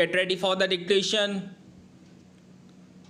Get ready for the dictation.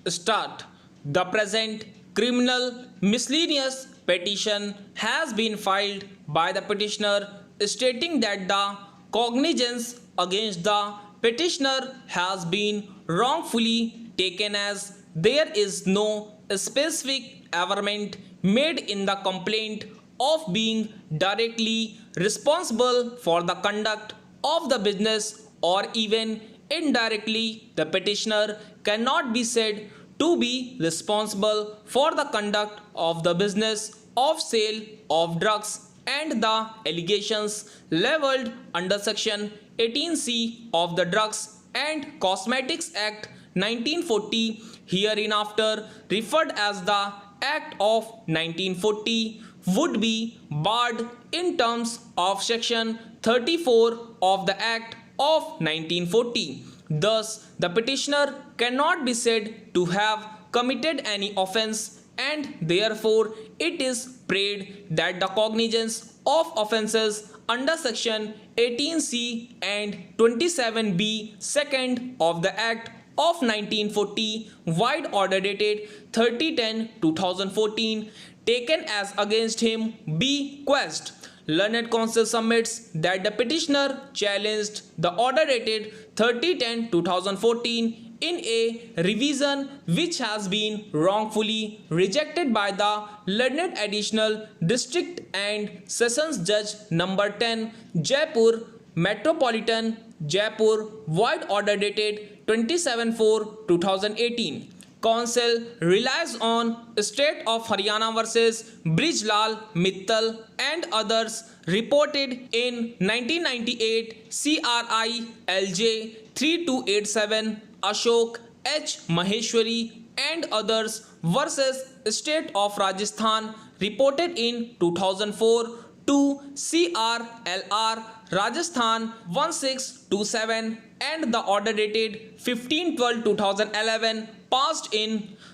Start. The present criminal miscellaneous petition has been filed by the petitioner stating that the cognizance against the petitioner has been wrongfully taken as there is no specific averment made in the complaint of being directly responsible for the conduct of the business, or even indirectly the petitioner cannot be said to be responsible for the conduct of the business of sale of drugs, and the allegations leveled under section 18C of the Drugs and Cosmetics Act 1940, hereinafter referred as the Act of 1940, would be barred in terms of section 34 of the Act of 1940. Thus, the petitioner cannot be said to have committed any offence, and therefore it is prayed that the cognizance of offences under section 18C and 27B second of the Act of 1940, wide order dated 30/10/2014, taken as against him be quashed. Learned Counsel submits that the petitioner challenged the order dated 30/10/2014 in a revision which has been wrongfully rejected by the Learned Additional District and Sessions Judge number 10, Jaipur Metropolitan, Jaipur, wide order dated 27/4/2018. Counsel relies on State of Haryana versus Brijlal Mittal and others reported in 1998 CRI LJ 3287, Ashok H. Maheshwari and others versus State of Rajasthan reported in 2004 to CRLR Rajasthan 1627, and the order dated 15/12/2011 passed in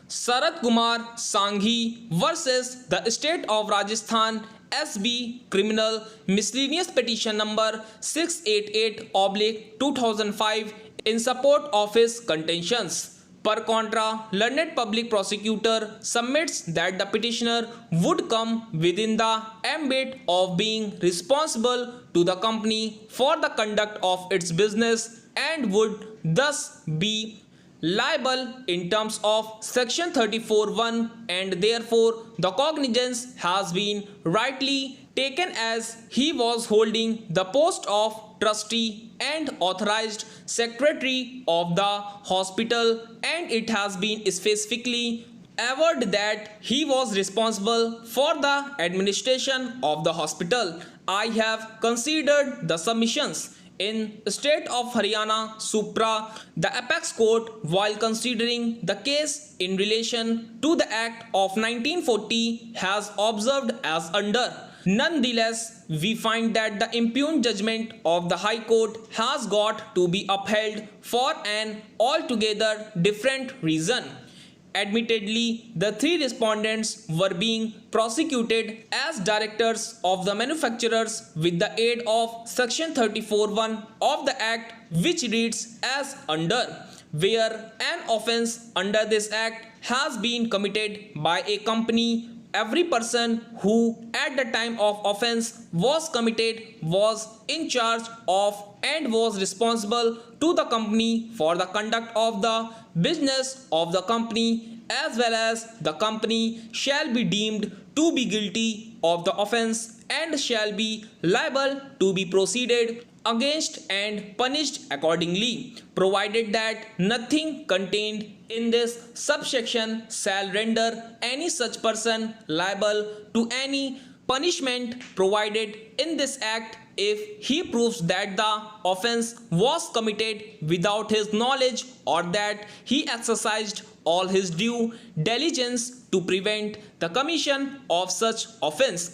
Sarat Kumar Sanghi versus the State of Rajasthan SB Criminal Miscellaneous Petition number 688/2005 in support of his contentions. Per contra, learned public prosecutor submits that the petitioner would come within the ambit of being responsible to the company for the conduct of its business, and would thus be liable in terms of section 34(1), and therefore the cognizance has been rightly taken as he was holding the post of trustee and authorized secretary of the hospital, and it has been specifically averred that he was responsible for the administration of the hospital. I have considered the submissions in State of Haryana Supra, the apex court, while considering the case in relation to the Act of 1940, has observed as under. Nonetheless, we find that the impugned judgment of the High Court has got to be upheld for an altogether different reason. Admittedly, the three respondents were being prosecuted as directors of the manufacturers with the aid of section 34(1) of the Act, which reads as under. Where an offence under this Act has been committed by a company, every person who at the time of offence was committed was in charge of and was responsible to the company for the conduct of the business of the company, as well as the company shall be deemed to be guilty of the offence and shall be liable to be proceeded against and punished accordingly, provided that nothing contained in this subsection shall render any such person liable to any punishment provided in this Act if he proves that the offence was committed without his knowledge, or that he exercised all his due diligence to prevent the commission of such offence.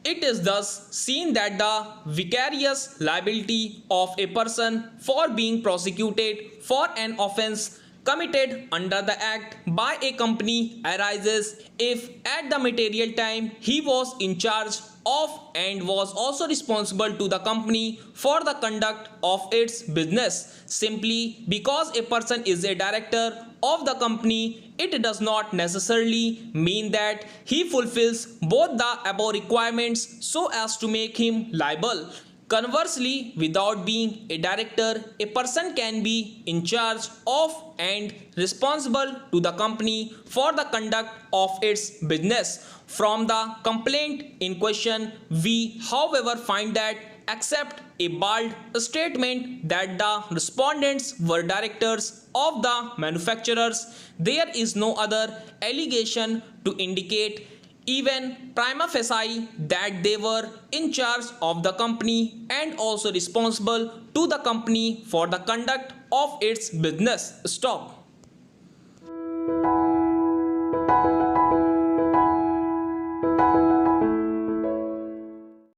It is thus seen that the vicarious liability of a person for being prosecuted for an offence committed under the act by a company arises if at the material time he was in charge of and was also responsible to the company for the conduct of its business. Simply because a person is a director of the company, it does not necessarily mean that he fulfills both the above requirements so as to make him liable. Conversely, without being a director, a person can be in charge of and responsible to the company for the conduct of its business. From the complaint in question, we, however, find that except a bald statement that the respondents were directors of the manufacturers, there is no other allegation to indicate even prima facie that they were in charge of the company and also responsible to the company for the conduct of its business. Stop.